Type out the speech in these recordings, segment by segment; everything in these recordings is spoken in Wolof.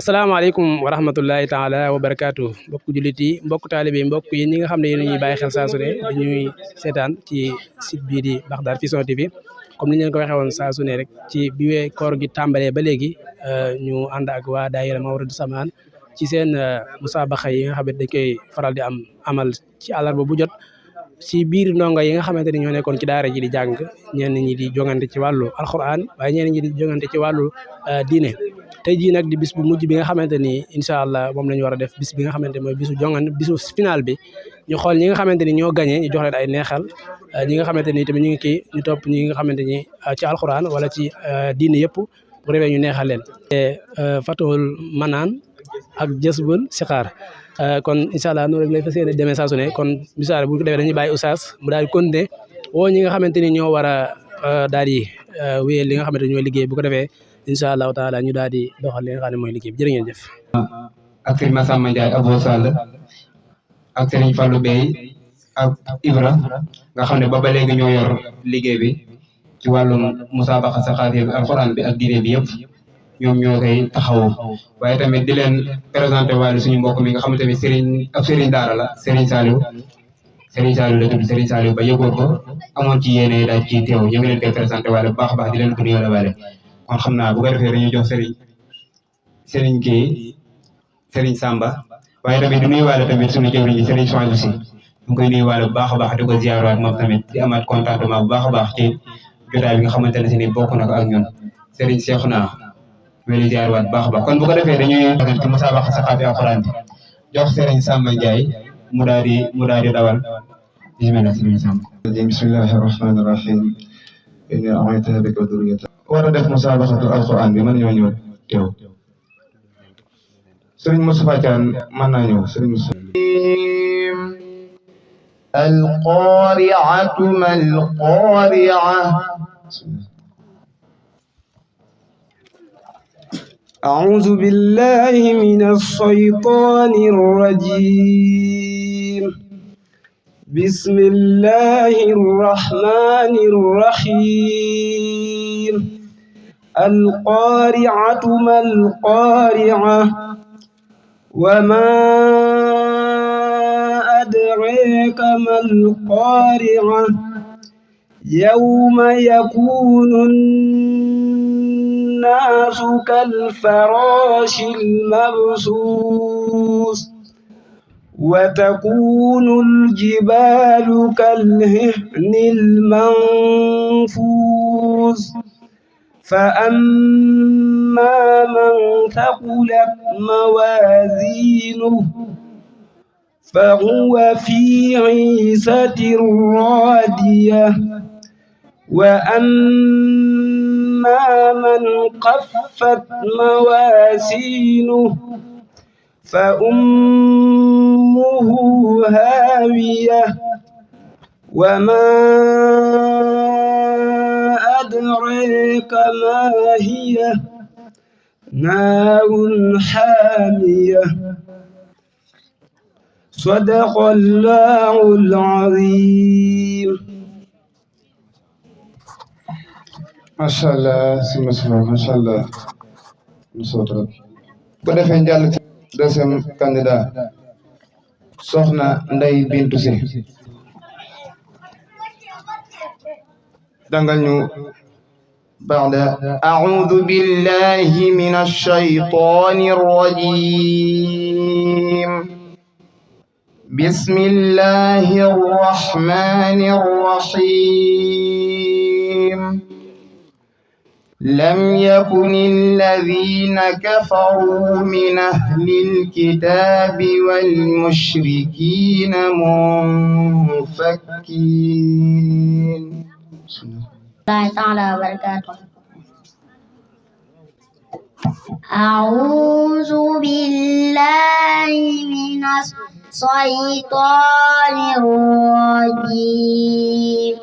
asalaamaaleykum wa rahmatullahi taala wa barakaatu mbokk jullit yi mbokk taalibe yi mbokk yi ñi nga xam ne yéen ñuy bàyyi xel saa su ne dañuy seetaan ci site bii di Bakhdar Vision TV comme ni ñu leen ko waxee woon saa su ne rek ci bi koor gi tàmbalee ba léegi ñu ànd ak waa daayira Mawridu Samaan ci seen musaabaxa yi nga xam ne dañ koy faral di amal ci àllarba bu jot ci biir ndongo yi nga xamante ni ñoo nekkoon ci daara ji di jàng ñenn ñi di jongante ci wàllu alquran waaye ñenn ñi di jongante ci wàllu diine. tey jii nag di bis bu mujj bi nga xamante ni incha allah moom la ñu war a def bis bi nga xamante mooy bisu jongante bisu final bi ñu xool ñi nga xamante ni ñoo gagné ñu jox leen ay neexal ñi nga xamante ni tamit ñu ngi kii ñu topp ñi nga xamante ni ci alquran wala ci diine yëpp bu defee ñu neexal leen. Fatul Manaan ak Jazbul Sixaar kon incha allah noonu rek lay fas yéene demee saa su ne kon misaal bu ñu ko defee dañuy bàyyi oustaz mu daal di continuer woo ñi nga xamante ni ñoo war a daal di wéyal li nga xamante ni ñooy liggéey bu ko defee incha allahu taala ñu daal di doxal li nga xam ne mooy liggéey bi jërë ngeen jëf. ak Serigne Massamba Ndiaye Abou Sall ak Serigne Fallou Bey ak Ibra nga xam ne ba léegi ñoo yor liggéey bi ci wàllum musaabaqa saxaar bi alxuraan bi ak diine bi yëpp ñoom ñoo koy taxawu waaye tamit di leen présenté wàllu suñu mbokk mi nga xam ne tamit Serigne daara la Serigne Saliou la tudd Serigne Saliou ba yëgoo ko amoon ci yéene daal ci teew ñu ngi leen koy présenté wàllu bu baax a baax di leen ko nuyoo la wàlle kon xam naa bu ko defee dañuy jox Serigne Samba waaye tamit di nuyuwaale tamit suñu jëwriñ ji Serigne Sohaibou Sy ñu ngi koy nuyuwaale bu baax a baax di ko ziaraat moom tamit di amaat contentement bu baax a baax ci jotaay bi nga xamante ne si ni bokk na ko ak ñun Serigne Cheikhouna weli ziaraat bu baax a baax kon bu ko defee dañuy ci musaabaqa saxaafi alxuraan bi jox Serigne Samba Ndiaye mu daal di dawal bismillah Serigne Samba. bismillahi rahmaani rahim inni a'uudu bika wa dhurriyyataha war a def musaabaqatu alquran bi mën ñoo ñëw teew Serigne Moustapha Thiane mën naa ñëw Serigne Moustapha alqaari'atu mal qaari'a a'uuzu billahi minash shaytaanir rajiim bismillahir rahmaanir rahiim القارعة ما القارعة وما أدريك ما القارعة يوم يكون الناس كالفراش المبثوث وتكون الجبال كالهن المنفوش فأما من ثقلت موازينه فهو في عيشة راضية وأما من خفت موازينه فأمه هاوية وما أدريك ما هي نار حامية صدق الله العظيم. ما شاء الله ما شاء الله bu defee njàll ci deuxième candidat soxna Ndeye Bintou Sy dangal ñu بعد أعوذ بالله من الشيطان الرجيم بسم الله الرحمن الرحيم لم يكن الذين كفروا من أهل الكتاب والمشركين منفكين. الله تعالى وبركاته. أعوذ بالله من الشيطان الرجيم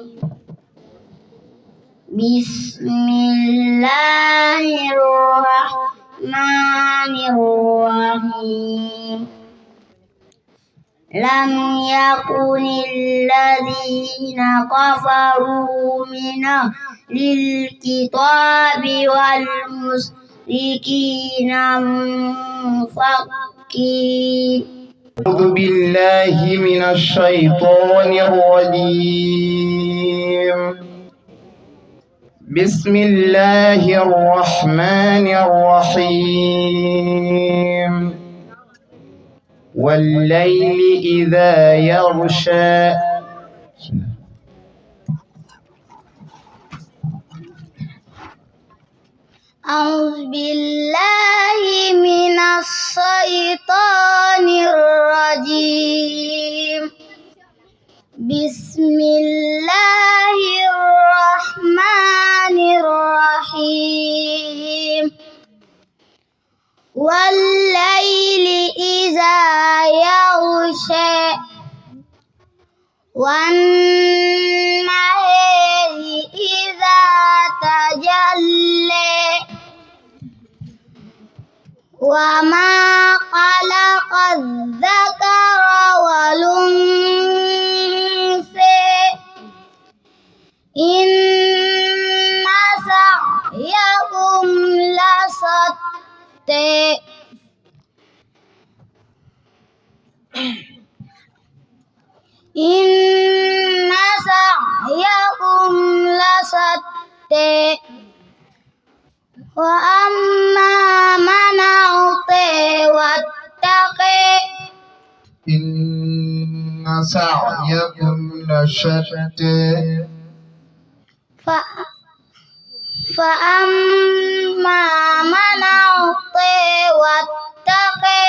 بسم الله الرحمن الرحيم لم يكن الذين كفروا من أهل الكتاب مشركين منفكين أعوذ بالله من الشيطان الرجيم بسم الله الرحمن الرحيم والليل إذا يغشى أعوذ بالله من الشيطان الرجيم بسم الله الرحمن الرحيم والليل إذا يغشى والنهار إذا تجلى وما خلق الذكر والأنثى إن سعيكم لشتى إن سعيكم لشتى وأما من أعطى واتقى إن سعيكم لشتى فأما من أعطى واتقى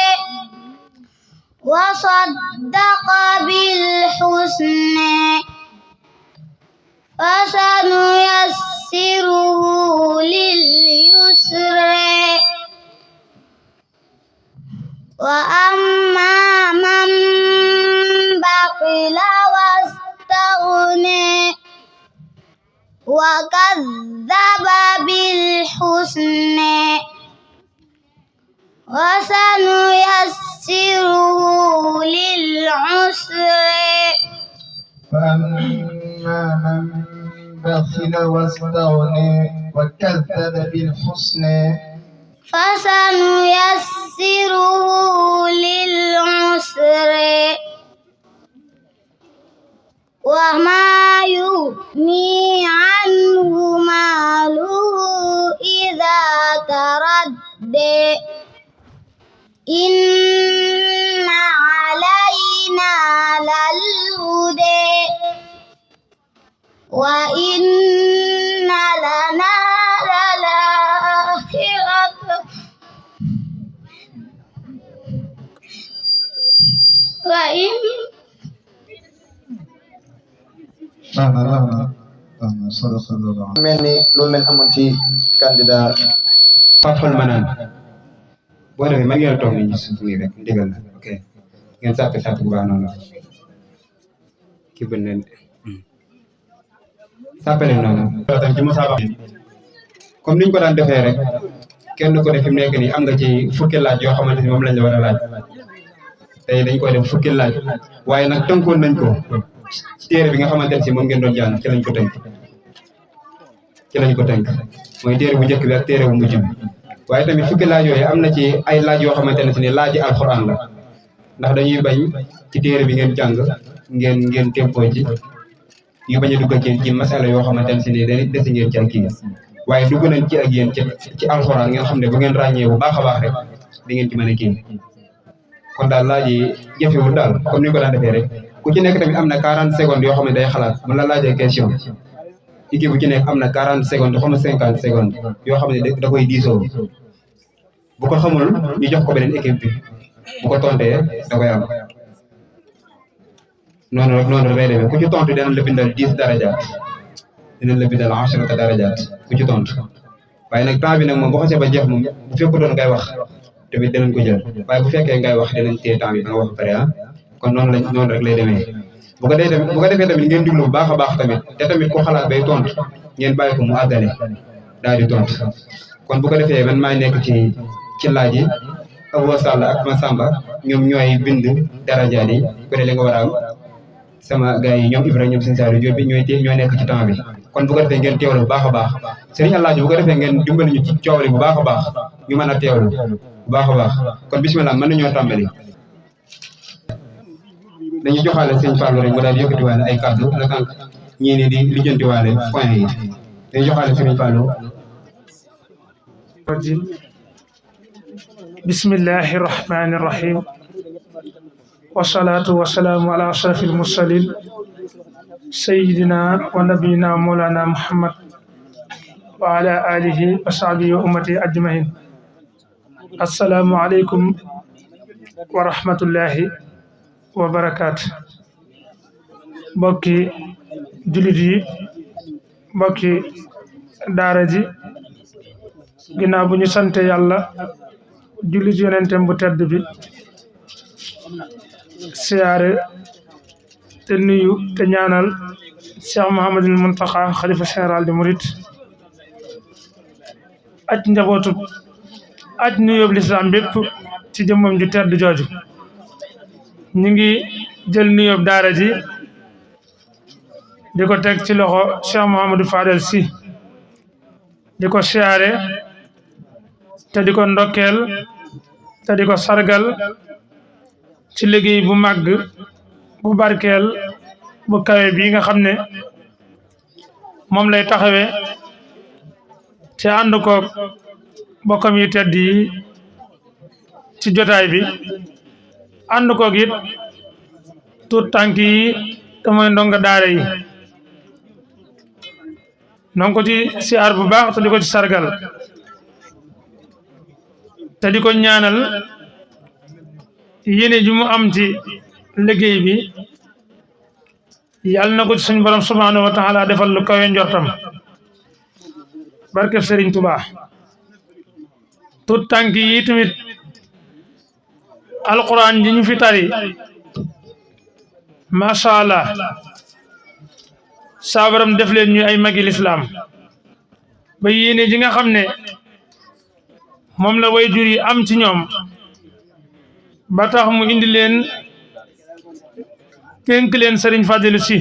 وصدق بالحسنى فسنيسره لليسرى وأما من بخل واستغنى وكذب بالحسنى وسنيسره للعسرى فأما من بخل واستغنى وكذب بالحسنى فسنيسره للعسرى وما يغني عنه ماله إذا تردى إن علينا للهدى وإن لنا للآخرة وإن صدق الله mel ni loolu lañ amoon ci candidat Fathul Manaan boo defee man ngeen a toog nii suuf nii rek ndigal la ok ngeen sàppe bu baax noonu kii bëgg leen sàppe leen noonu. tam ci musaabaqa comme niñ ko daan defee rek kenn ko ne fi mu nekk nii am nga ci fukki laaj yoo xamante ni moom lañ la war a laaj tey dañ koy def fukki laaj waaye nag tënkoon nañ ko ci téere bi nga xamante ne si moom ngeen doon jàng ci lañ ko tënk mooy téere bu njëkk bi ak téere bu mujj bi waaye tamit fukki laaj yooyu am na ci ay laaj yoo xamante ne si ne laaji alxuraan la ndax dañuy bañ ci téere bi ngeen jàng ngeen tempo ci yu bañ a dugg ak yéen ci masala yoo xamante ne si ne desi ngeen ci ak kii waaye dugg nañ ci ak yéen ci alxuraan ngeen xam ne bu ngeen ràññee bu baax a baax rek di ngeen ci mën a kii kon daal laaj yi jafewul daal comme ni ko daan defee rek ku ci nekk tamit am na 40 secondes yoo xam ne day xalaat mun la laajee question équipe bu ci nekk am na 40 secondes xaw ma 50 secondes yoo xam ne da koy diisoo bu ko xamul ñu jox ko beneen équipe bi bu ko tontee da koy am noonu rek lay demee ku ci tontu dinañ la bindal 10 darajaat dinañ la bindal 10 darajaat ku ci tontu waaye nag temps bi nag moom bu xasee ba jeex moom bu fekkutoon ngay wax tamit dinañ ko jël waaye bu fekkee ngay wax dinañ téye temps bi ba nga wax ba pare kon noonu rek lay demee. bu ko defee tamit ngeen diglu bu baax a baax tamit te tamit ku xalaat bay tontu ngeen bàyyi ko mu àggale daal di tontu kon bu ko defee man maa nekk ci laaj yi Abou Sall ak Massamba ñoom ñooy bind darajaat yi ku ne li nga war a am sama gars yi ñoom Ibrahima ñoom seen Saliou Diop bi ñoo nekk ci temps bi kon bu ko defee ngeen teewlu bu baax a baax Serigne Alaaji bu ko defee ngeen dimbali ñu ci coow li bu baax a baax ñu mën a teewlu bu baax a baax kon bismillah mën nañoo tàmbali dañuy joxaale sëñ Fallou rek mu daal di yëkkatiwaale ay kàddu la tànk ñii ni di lijjantiwaale point yi dañuy joxaale sëñ Fallou bismillahi rahmani rahim wasalaatu wasalaamu ala ashraf almursalin sayidina wa nabiyina mawlana muhammad wa ala alihi wa sahbihi wa ummati ajmain assalaamu aleykum wa rahmatullahi wa barakaatu mbokki julit yi mbokki daara ji ginnaaw bu ñu sante yàlla jullit yonentem bu tedd bi siyaare te nuyu te ñaanal Cheikh Mouhamadul Mountakha xalifa général de Mouride aj njabootu aj nuyoob lislaam bépp ci jëmmam ju tedd jooju ñu ngi jël nuyoob daara ji di ko teg ci loxo Cheikh Mouhamadou Fadel Sy di ko siyaare te di ko ndokkeel te di ko sargal ci liggéey bu màgg bu barkeel bu kawe bii nga xam ne moom lay taxawe te ànd ko bokkam yi tedd yi ci jotaay bi ànd koog it tuut tànk yi te mooy ndonga daara yi nong ko ci siyaar bu baax te di ko ci sargal te di ko ñaanal yéene ji mu am ci liggéey bi yàlla na ko ci suñu borom subhanahu wa taala defal lu kawe njortam barke Serigne Touba tut tànk yi tamit alquran ji ñu fi tari macha allah saabaram def leen ñu ay magi lislaam ba yéene ji nga xam ne moom la way jur yi am ci ñoom ba tax mu indi leen dénk leen Serigne Fadilou Sy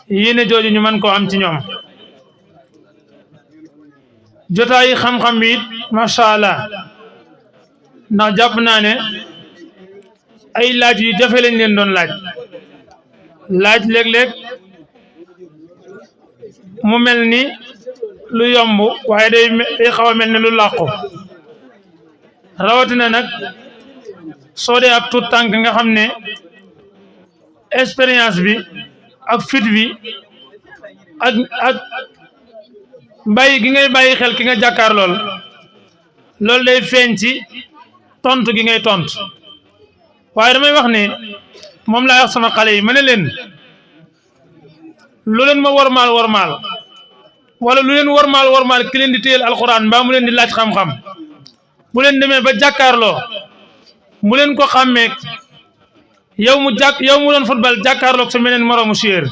yéene jooju ñu mën koo am ci ñoom jotaayi xam-xam bi it macha allah ndax jàpp naa ne ay laaj yu jafe lañ leen doon laaj léeg-léeg mu mel ni lu yomb waaye day xaw a mel ni lu làqu rawatina nag soo dee ab tuut tànk nga xam ne expérience bi ak fit bi ak bàyyi gi ngay bàyyi xel ki nga jàkkaar loolu day feeñ ci tontu gi ngay tontu waaye damay wax ne moom laa wax sama xale yi ma ne leen lu leen ma wormaal wala lu leen wormaal ki leen di téyel alxuraan mbaa mu leen di laaj xam-xam bu leen demee ba jàkkaarloo mu leen ko xàmmee yow mu doon football jàkkaarloog sa meneen moroomu séer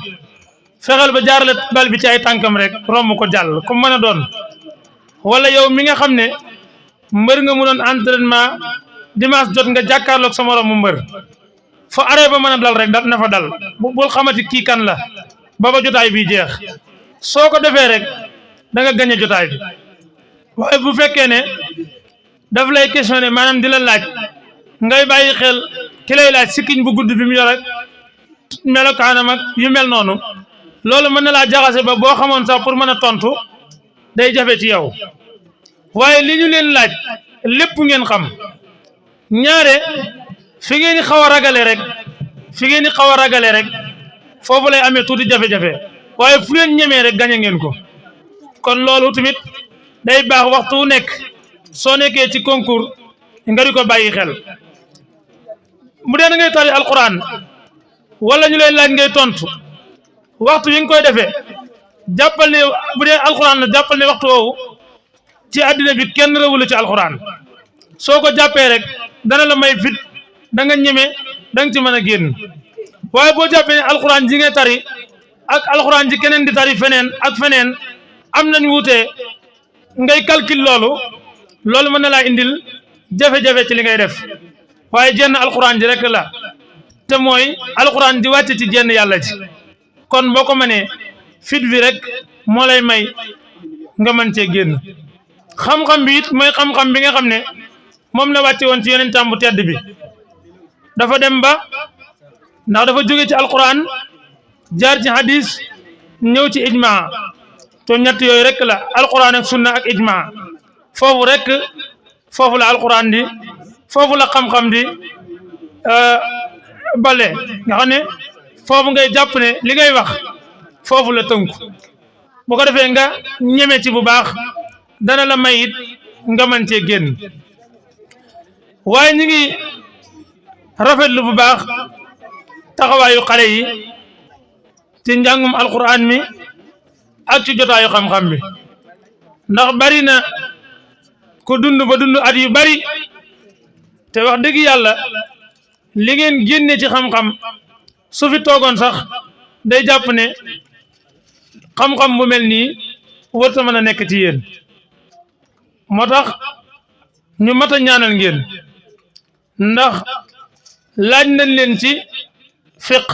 fexeel ba jaarale bal bi ci ay tànkam rek romb ko jàll comme mën a doon wala yow mi nga xam ne mbër nga mu doon entraînement dimanche jot nga jàkkaarloog sa moroomu mbër fa aree ba mën a dal rek na fa dal bul xamati kii kan la ba jotaay bi jeex soo ko defee rek da nga gañe jotaay bi waaye bu fekkee ne daf lay questionné maanaam di la laaj ngay bàyyi xel ki lay laaj sikkiñ bu gudd bi mu yor ak melokaanam ak yu mel noonu loolu mën na laa jaxase ba boo xamoon sax pour mën a tontu day jafe ci yow waaye li ñu leen laaj lépp ngeen xam ñaare fi ngeen di xaw a ragale rek foofu lay amee tuuti jafe-jafe waaye fu leen ñemee rek gañe ngeen ko kon loolu tamit day baax waxtu wu nekk soo nekkee ci concours nga di ko bàyyi xel bu dee da ngay tari alquran wala ñu lay laaj ngay tontu waxtu yi nga koy defee jàppal ne bu dee alquran la jàppal ne waxtu woowu ci àddina bi kenn rewul ci alquran soo ko jàppee rek dana la may fit da nga ñeme da nga ci mën a génn waaye boo jàppee ne alquran ji ngay tari ak alquran ji keneen di tari feneen ak feneen am nañ wuute ngay calcul loolu mën na laa indil jafe-jafe ci li ngay def waaye jenn alquran ji rek la te mooy alquran di wàcce ci jenn yàlla ji kon boo ko mënee fit bi rek moo lay may nga mën cee génn xam-xam bi it mooy xam-xam bi nga xam ne moom la wàcce woon ci yonentam bu tedd bi dafa dem ba ndax dafa jóge ci alquran jaar ci hadis ñëw ci ijma to ñett yooyu rek la alquran ak sunna ak ijma foofu la alquran di foofu la xam-xam di bale nga xam ne foofu ngay jàpp ne li ngay wax foofu la tënku bu ko defee nga ñeme ci bu baax dana la may it nga mën cee génn waaye ñi ngi rafetlu bu baax taxawaayu xale yi ci njàngum alquran mi ak ci jotaayu xam-xam bi ndax bari na ko dund ba dund at yu bari te wax dëgg yàlla li ngeen génne ci xam-xam su fi toogoon sax day jàpp ne xam-xam bu mel nii warta mën a nekk ci yéen moo tax ñu mat a ñaanal ngeen ndax laaj nañ leen ci fiq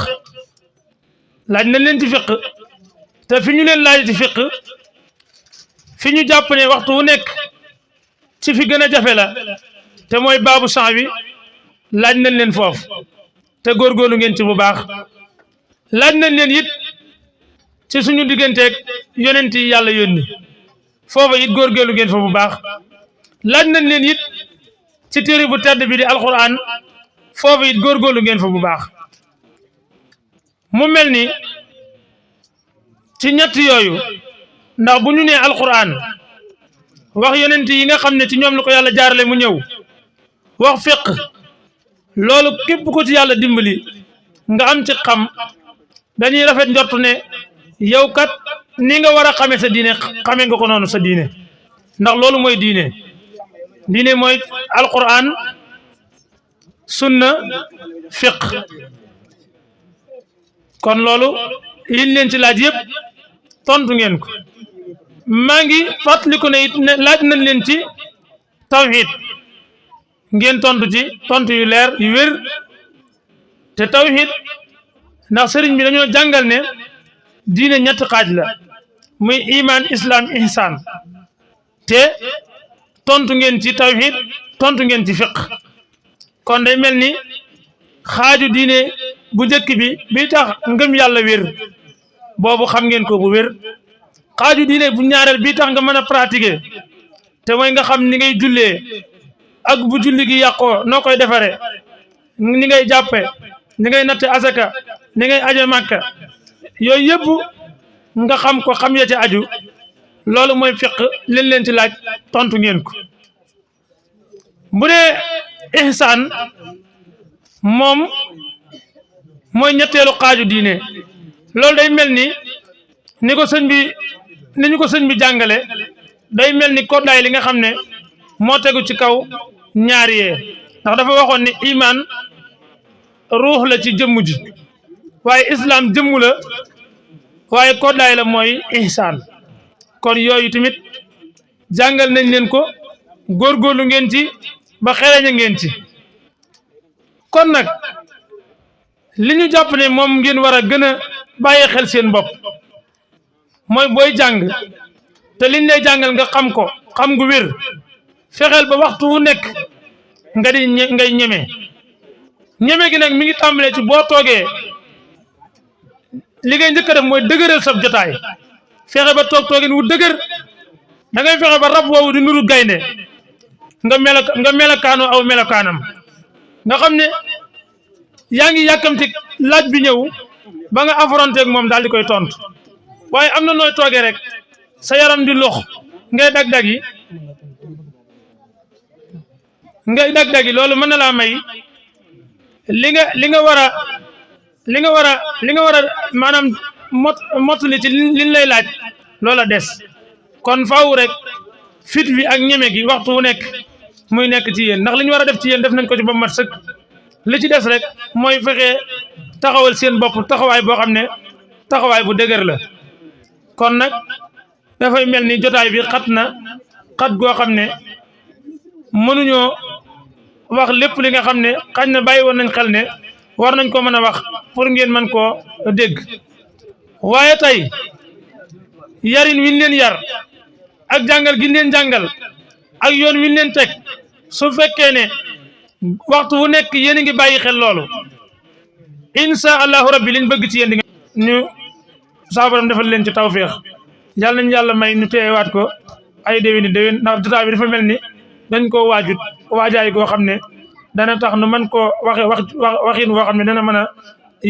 te fi ñu leen laaj ci fiq fi ñu jàpp ne waxtu wu nekk ci fi gën a jafe la te mooy baabu sang wi laaj nañ leen foofu te góorgóorlu ngeen ci bu baax laaj nañ leen it ci suñu digganteeg yonent yi yàlla yónni foofa it góorgóorlu ngeen fa bu baax laaj nañ leen it ci téere bu tedd bi di alquran foofa it góorgóorlu ngeen fa bu baax mu mel ni ci ñett yooyu ndax bu ñu nee alquran wax yonent yi nga xam ne ci ñoom la ko yàlla jaarale mu ñëw wax fiq loolu képp ko ci yàlla dimbali nga am ci xam dañuy rafet njortu ne yow kat ni nga war a xamee sa diine xamee nga ko noonu sa diine ndax loolu mooy diine mooy alquran sunna fiq kon loolu yiñ leen ci laaj yëpp tontu ngeen ko maa ngi fàttaliku ne it ne laaj nañ leen ci tawhid ngeen tontu ci tontu yu leer yu wér te tawhid ndax sëriñ bi dañoo jàngal ne diine ñetti xaaj la muy iman islam ihsan te tontu ngeen ci tawhid tontu ngeen ci fiq kon day mel ni xaaju diine bu njëkk bi tax ngëm yàlla wér boobu xam ngeen ko bu wér xaaju diine bu ñaareel bi tax nga mën a pratiquer te mooy nga xam ni ngay jullee ak bu julli gi yàqoo noo koy defare ni ngay jàppe ni ngay natte asaka ni ngay aje màkka yooyu yëpp nga xam ko xam ya ci aju loolu mooy fiq leen ci laaj tontu ngeen ko bu dee ihsaan moom mooy ñetteelu xaaju diine loolu day mel ni ni ñu ko sëñ bi jàngale day mel ni koddaay li nga xam ne moo tegu ci kaw ñaari yee ndax dafa waxoon ne iman ruux la ci jëmm ji waaye islam jëmm la waaye koddaay la mooy ihsaan kon yooyu tamit jàngal nañ leen ko góorgóorlu ngeen ci ba xereña ngeen ci kon nag li ñu jàpp ne moom ngeen war a gën a bàyyi xel seen bopp mooy booy jàng te liñ lay jàngal nga xam ko xam gu wér fexeel ba waxtu wu nekk nga di ngay ñeme gi nag mi ngi tàmbalee ci boo toogee li ngay njëkk a def mooy dëgëral sab jotaay fexe ba toogin wu dëgër da ngay fexe ba rab woowu di nuru gaynde nga melakaanoo aw melakaanam nga xam ne yaa ngi yàkkamti laaj bi ñëw ba nga affronté ak moom daal di koy tontu waaye am na nooy toogee rek sa yaram di lox ngay dag-dag yi loolu mën na laa may li nga war a maanaam mottali ci liñ lay laaj loola des kon faaw rek fit bi ak ñeme gi waxtu wu nekk muy nekk ci yéen ndax li ñu war a def ci yéen def nañ ko ci ba mat sëkk li ci des rek mooy fexe taxawal seen bopp taxawaay boo xam ne taxawaay bu dëgër la kon nag dafay mel ni jotaay bi xat goo xam ne mënuñoo wax lépp li nga xam ne xañ na bàyyi woon nañ xel ne war nañ ko mën a wax pour ngeen mën koo dégg waaye tey yarin wi ñu leen yar ak jàngal gi ñu leen jàngal ak yoon wi ñu leen teg su fekkee ne waxtu wu nekk yéen a ngi bàyyi xel loolu insha allahu rabbi liñ bëgg ci yéen di nga ñu saa borom defal leen ci tawféex yàlla nañ yàlla may ñu teewaat ko ay déwéni déwén ndax jotaay bi dafa mel ni dañ koo waajut waajaay goo xam ne dana tax nu mën koo waxin woo xam ne dana mën a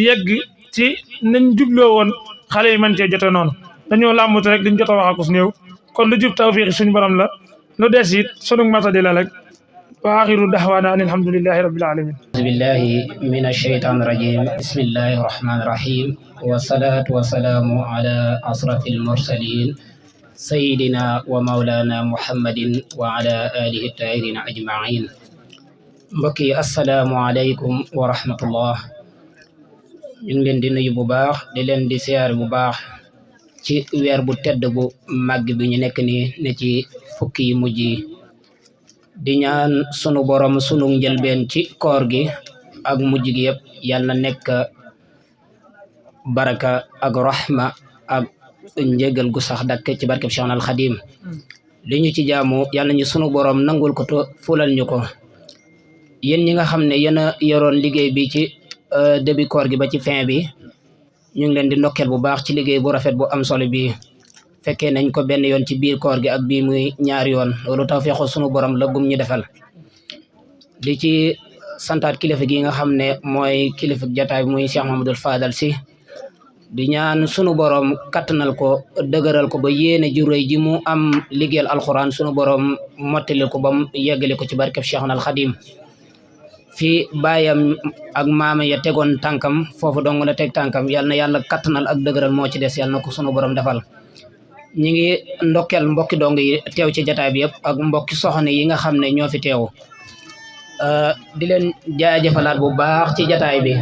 yegg ci nañ jubloo woon xale yi mën cee jote noonu dañoo làmbut rek diñ jot a wax akus néew kon lu jub tawféex suñu borom la lu des it sunu matadi la rek wa axiru daxwaana an alhamdulillahi rabbil alamin أعوذ بالله من الشيطان الرجيم بسم الله الرحمن الرحيم والصلاة والسلام على أشرف المرسلين سيدنا ومولانا محمد وعلى آله الطاهرين أجمعين mbokki assalaamu aleykum wa rahmatullah ñu ngi leen di nuyu bu baax di leen di siyaar bu baax ci weer bu tedd bu màgg bi ñu nekk ni ne ci fukki yi mujj yi di ñaan sunu borom sunu njëlbeen ci koor gi ak mujj gi yëpp yàlla na nekk baraka ak rahma ak njëgal gu sax dakk ci barkeb Cheikh al Khadim li ñu ci jaamu yàlla ñu sunu borom nangul ko to fulal ñu ko yéen ñi nga xam ne yéen a yoroon liggéey bi ci début koor gi ba ci fin bi ñu ngi leen di ndokkeel bu baax ci liggéey bu rafet bu am solo bi fekkee nañ ko benn yoon ci biir koor gi ak bii muy ñaari yoon loolu tawfeexu sunu borom la gum ñu defal di ci santaat kilifa gi nga xam ne mooy kilifa jataay bi muy Cheikh Mahamadul Fadal si di ñaan sunu borom kattanal ko dëgëral ko ba yéene ju rëy ji mu am liggéeyal alxuraan sunu borom mottali ko ba mu yeggali ko ci barkeb Cheikh al Khadim fii baayam ak maama ya tegoon tànkam foofu dong la teg tànkam yal na yàlla kattanal ak dëgëral moo ci des yal na ko sunu borom defal ñi ngi ndokkeel mbokki dong yi teew ci jataay bi yëpp ak mbokki soxna yi nga xam ne ñoo fi teew di leen jaajëfalaat bu baax ci jataay bi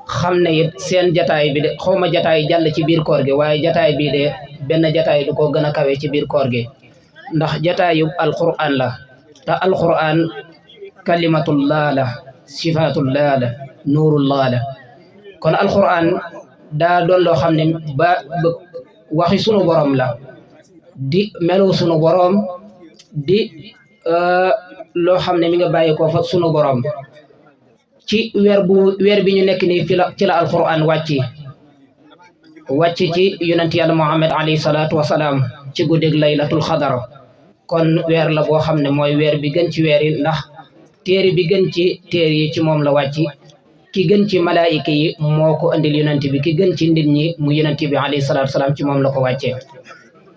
xam ne it seen jataay bi de xawma jataay jàll ci biir koor gi waaye jataay bi de benn jataay du ko gën a kawe ci biir koor gi ndax jataayu alquran la te alquran kalimatullah la sifatullah la nuurullah la kon alquran daa doon loo xam ne ba waxi sunu borom la di melu sunu borom di loo xam ne mi nga bàyyi ko fa sunu borom ci weer bi ñu nekk nii ci la alquran wàcc ci yonent yàlla Muhammad alayhi salaatu wasalaam ci guddig laylatul xadar kon weer la boo xam ne mooy weer bi gën ci weer yi ndax téere bi gën ci téere yi ci moom la wàcc ki gën ci malaayika yi moo ko andil yonent bi ki gën ci nit ñi mu yonent bi alayhi salaatu wasalaam ci moom la ko wàccee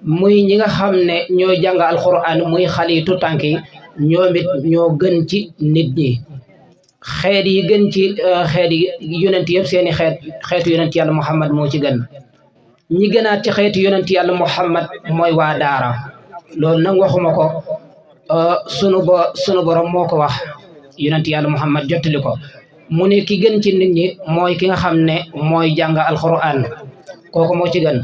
muy ñi nga xam ne ñoo jàng alquran muy xalitu tànk yi ñoom it ñoo gën ci nit ñi xeet yi gën ci xeet yi yonent yëpp seeni xeetu yonent yàlla Muhammad moo ci gën ñi gënaat ci xeetu yonent yàlla Muhammad mooy waa daara loolu nag waxuma ko sunu borom moo ko wax yonent yàlla Muhammad jottali ko mu ne ki gën ci nit ñi mooy ki nga xam ne mooy jàng alquran kooku moo ci gën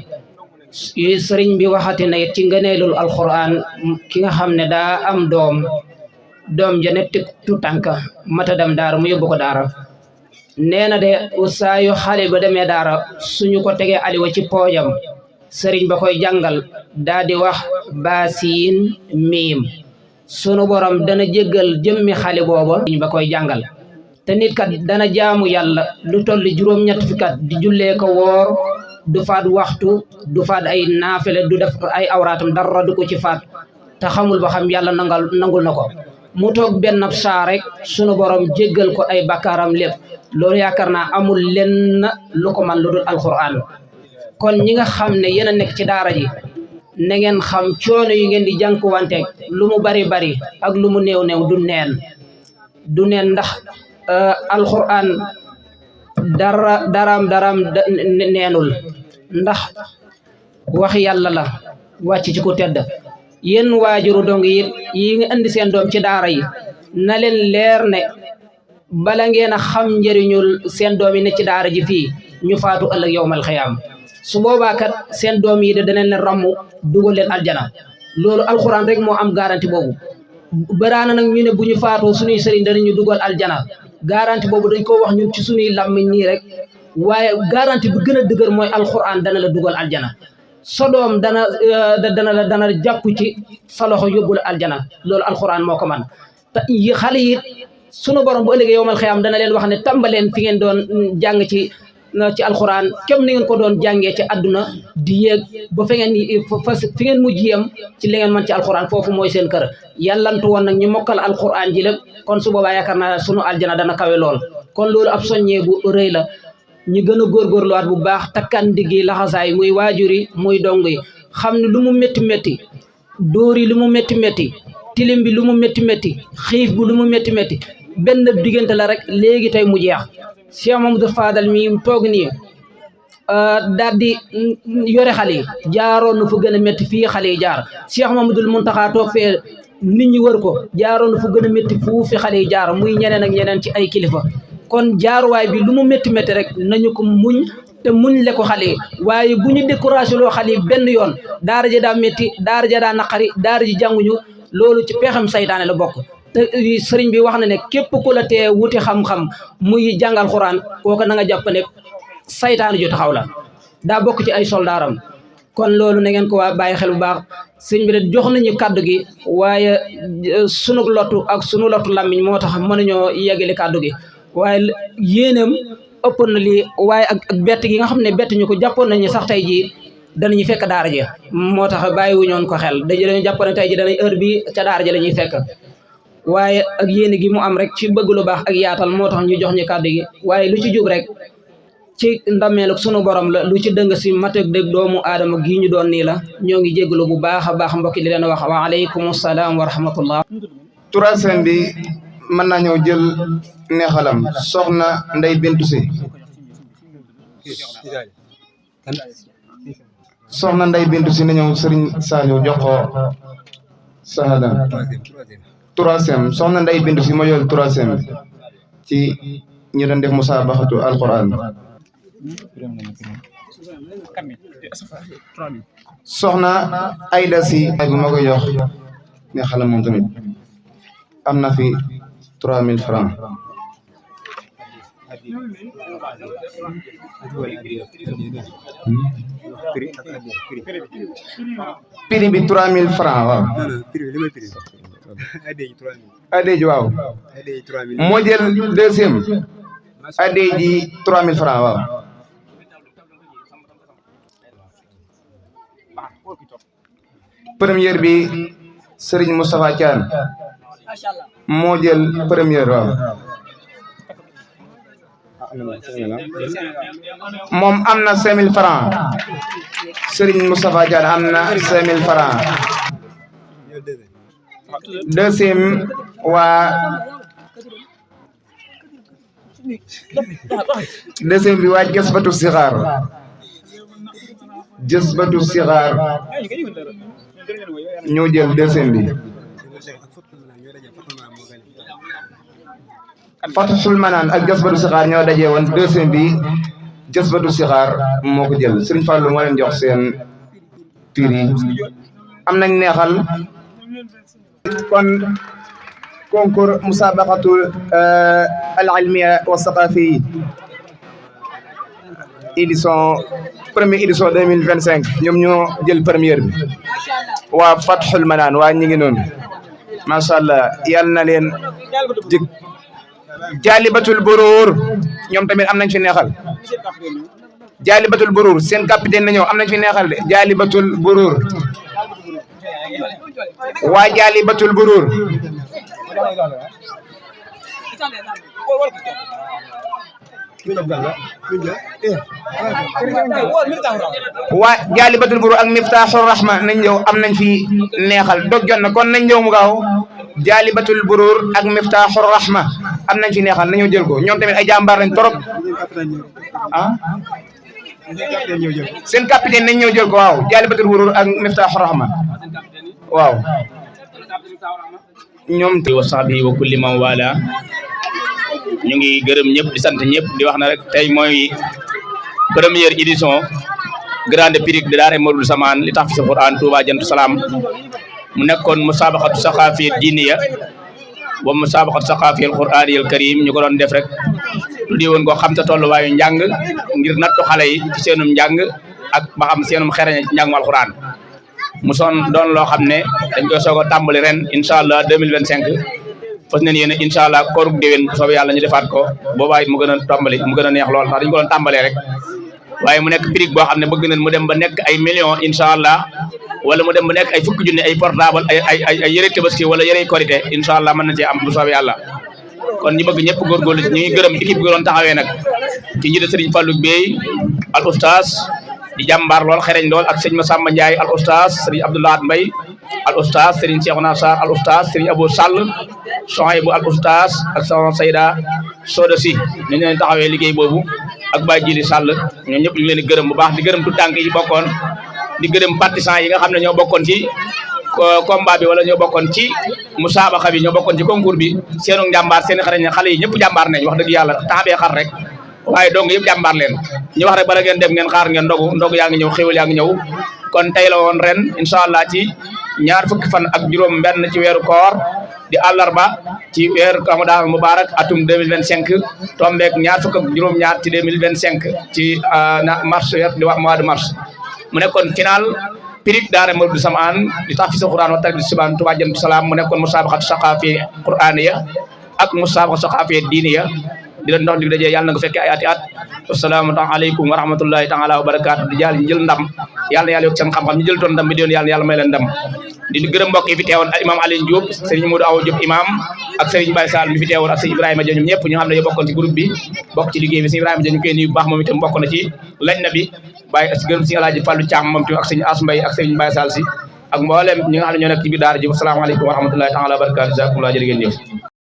sëriñ bi waxati na it ci ngëneelul alquran ki nga xam ne daa am doom ja ne tu tànk mata dem daara mu yóbbu ko daara nee na de saa yu xale ba demee daara suñu ko tegee aliwa ci poojam sëriñ ba koy jàngal daa di wax baasiin miim sunu borom dana jéggal jëmmi xale booba sëriñ ba koy jàngal te nit kat dana jaamu yàlla lu toll juróom-ñett fi kat di jullee ko woor du faat waxtu du faat ay naafile du def ay awraatam dara du ko ci faat te xamul ba xam yàlla nangul na ko mu toog benn saa rek sunu borom jéggal ko ay bakkaaram lépp loolu yaakaar naa amul lenn lu ko man lu dul alquran kon ñi nga xam ne yéen a nekk ci daara ji na ngeen xam coono yi ngeen di jànkuwanteeg lu mu bari bari ak lu mu néew néew du neen ndax alquran daraam neenul ndax wax yàlla la wàcc ci ku tedd yéen waajuru dong yi nga indi seen doom ci daara yi na leen leer ne bala ngeen a xam njëriñul seen doom yi ne ci daara ji fii ñu faatu ëllëg yowmal xiyaam su boobaa kat seen doom yi de danañ leen ràmm dugal leen aljana loolu alxuraan rek moo am garanti boobu baraana nag ñu ne bu ñu faatoo suñuy sëriñ danañu dugal aljana garantie boobu dañ ko wax ñun ci suñuy làmmiñ nii rek waaye garantie bi gën a dëgër mooy alquran dana la dugal aljana sodoom dana jàpp ci sa loxo yóbbu la aljana loolu alquran moo ko man te xale yi sunu borom bu ëllëgee yowmal xiyaam dana leen wax ne tàmbaleen fi ngeen doon jàng ci alquran kem ni ngeen ko doon jàngee ci àdduna di yéeg ba fi ngeen mujj yem ci li ngeen mën ci alquran foofu mooy seen kër yàllantu woon nag ñu mokkal alquran ji lépp kon su boobaa yaakaar naa sunu aljana dana kawe lool kon loolu ab soññee bu rëy la ñu gën a góorgóorluwaat bu baax takkan diggi laxasaay muy waajur yi muy dong yi xam ne lu mu métti métti dóor yi lu mu métti métti tilim bi lu mu métti métti xiif bi lu mu métti métti benn diggante la rek léegi tey mu jeex Cheikh Mamadou Fadal mi toog nii daal di yore xale yi jaaroon na fu gën a métti fii xale yi jaar Cheikh Mamadou Muntaxa toog fee nit ñi wër ko jaaroon na fu gën a métti fu fi xale yi jaar muy ñeneen ak ñeneen ci ay kilifa kon jaaruwaay bi lu mu métti métti rek nañu ko muñ te muñ le ko xale yi waaye bu ñu découragé loo xale yi benn yoon daara ja daa métti daara ja daa naqari daara ji jànguñu loolu ci pexam saytaane la bokk te sëriñ bi wax na ne képp ku la tee wuti xam-xam muy jàngal xuraan kooku na nga jàpp ne saytaane ju taxaw la daa bokk ci ay soldaaram kon loolu na ngeen ko waa bàyyi xel bu baax sëriñ bi de jox nañu kàddu gi waaye sunu lottu ak sunu lottu làmmiñ moo tax mënuñoo yeggale kàddu gi waaye yéenam ëppoon na lii waaye ak bett gi nga xam ne bett ñu ko jàppoon nañu sax tey jii danañu fekk daara ji moo tax bàyyiwuñoon ko xel dañu jàppoon ne tey ji danañ heure bi ca daara ji la ñuy fekk waaye ak yéene gi mu am rek ci bëgg lu baax ak yaatal moo tax ñu jox ñu kàddu gi waaye lu ci jub rek ci ndammeelu sunu borom la lu ci dëng si matek dëgg doomu aadama gii ñu doon nii la ñoo ngi jégalu bu baax a baax mbokki di leen wax wa aleykum salaam wa rahmatullah. troisième bi mën naa ñëw jël neexalam soxna Ndey Bintu Si soxna Ndey Bintu Si na ñëw Sëriñ Saliou jox ko sahada troisième soxna Ndey Bintu Si moo jël troisième bi ci ñu doon def musaabaxatu alquran soxna Ayda Si bu ma koy jox neexalam moom tamit am na fi 3000 francs prix bi 3000 francs waaw adee ji waaw moo jël deuxième adee ji 3000 francs waaw première bi Serigne Moustapha Thiane moo jël première waaw moom am na 5000 francs Serigne Moustapha Diagne am na 5000 francs deuxième waa deuxième bi waa Jësbatu Sixaar Jësbatu Sixaar ñoo jël deuxième bi Fatul Manaan ak Jësbatu Sixaar ñoo daje woon deuxième bi Jësbatu Sixaar moo ko jël Serigne Fallou moo leen jox seen tur yi am nañ neexal kon concours musabaqatul al ilmiya wa saqafi édition première édition 2025 ñoom ñoo jël première bi waa Fatul Manaan waa ñi ngi noonu macha allah yal na leen jig Jaalibatul Buruur ñoom tamit am nañ fi neexal Jaalibatul Buruur seen capitaine na ñëw am nañ fi neexal de Jaalibatul Buruur waa Jaalibatul Buruur waa Jaalibatul Buruur ak Miftaaxur Rahma nañ ñëw am nañ fi neexal dog jot na kon nañ ñëw mu gaaw Jaalibatul Buruur ak Miftaaxur Rahma am nañ fi neexal nañoo jël ko ñoom tamit ay jàmbaar lañ torop ah seen capitaine nañ ñëw jël ko waaw Jaalibatul Buruur ak Miftaaxur Rahma waaw ñoom wa sahbihi wa kulli man wala ñu ngi gërëm ñëpp di sant ñëpp di wax na rek tey mooy première édition grande prix de daara Modou Samane li tahfiz Quran Touba Jantu Salaam mu nekkoon musabaqatu saxaafi diiniya wa musabaqat saqafiyal qur'aniyal karim ñu ko doon def rek lu di woon ko xam ta tolluwaayu njàng ngir nattu xale yi ci seenum njàng ak ba xam seenum xereñe ci njàngum alquran mu doon loo xam ne dañ koy soog a tàmbali ren incha allah 2025 fas nañ yéen incha allah koorug déwén soobee yàlla ñu defaat ko boobaa it mu gën a tàmbali mu gën a neex lool ndax dañu ko doon tàmbalee rek waaye mu nekk prix boo xam ne bëgg nañ mu dem ba nekk ay millions incha allah wala mu dem ba nekk ay fukki junni ay portable ay yëre tabaski wala yëre korité incha allah mën na cee am bu soobee yàlla kon ñu bëgg ñëpp góorgóorlu ñu ngi gërëm équipe bi doon taxawee nag ci njiitu Serigne Fallou Bey al oustaz di jàmbaar lool xereñ lool ak sëñ Massamba Ndiaye al oustaz Serigne Abdoulaye Mbaye al oustaz Serigne Cheikhouna Sarr al oustaz Serigne Abou Sall Sohaybou al oustaz ak sama Sayda Soda Si ñu leen taxawee liggéey boobu ak Baye Jili Sall ñoom ñëpp ñu ngi leen di gërëm bu baax di gërëm tout tànk yi bokkoon di gërëm partisans yi nga xam ne ñoo bokkoon ci combat bi wala ñoo bokkoon ci musaabaqa bi ñoo bokkoon ci concours bi seenu njàmbaar seen xarañ xale yi ñëpp jàmbaar nañ wax dëgg yàlla taxabee xar rek waaye dong yëpp jàmbaar leen ñu wax rek bala ngeen dem ngeen xaar ngeen ndogu yaa ngi ñëw xéwal yaa ngi ñëw kon tey la woon ren incha allah ci ñaar fukki fan ak juróom benn ci weeru koor di àllarba ci weeru Ramadan Mubarak atum 2025 tombeek ñaar fukk ak juróom-ñaar ci 2025 ci mars weer di wax mois de mars mu nekkoon final pirig daara Mawlud Samaan di tahfiz Qur'an wa tajwid subhan Touba Jannatul Salaam mu nekkoon musabaqat saqafi qur'aniya ak musabaqat saqafi diiniya di leen dox di dajee yàlla na nga fekkee ay ati at assalaamu aleykum wa rahmatullahi taala wa barakaatu di jàll ñu jël ndam yàlla na yàlla yokk seen xam-xam ñu jël toon ndam bi déwén yàlla may leen ndam di gërëm mbokk yi fi teewoon imam Alioune Diop Serigne Modou Awa Diop imam ak Serigne Baye Sall mi fi teewoon ak Serigne Ibrahima Dia ñoom ñëpp ñu xam ne ñoo bokkoon ci groupe bi bokk ci liggéey bi Serigne Ibrahima Dia ñu koy nuyu bu baax moom itam bokk na ci lañ na bi Baye gërëm Serigne Alaaji Fallou Thiam moom tamit ak Serigne As Mbaye ak Serigne Baye Sall si ak mboolem ñi nga xam ne ñoo nekk ci biir daara ji asalaamaaleykum wa rahmatullahi taala wa barakaatu jazakumullah jërë ngeen jëf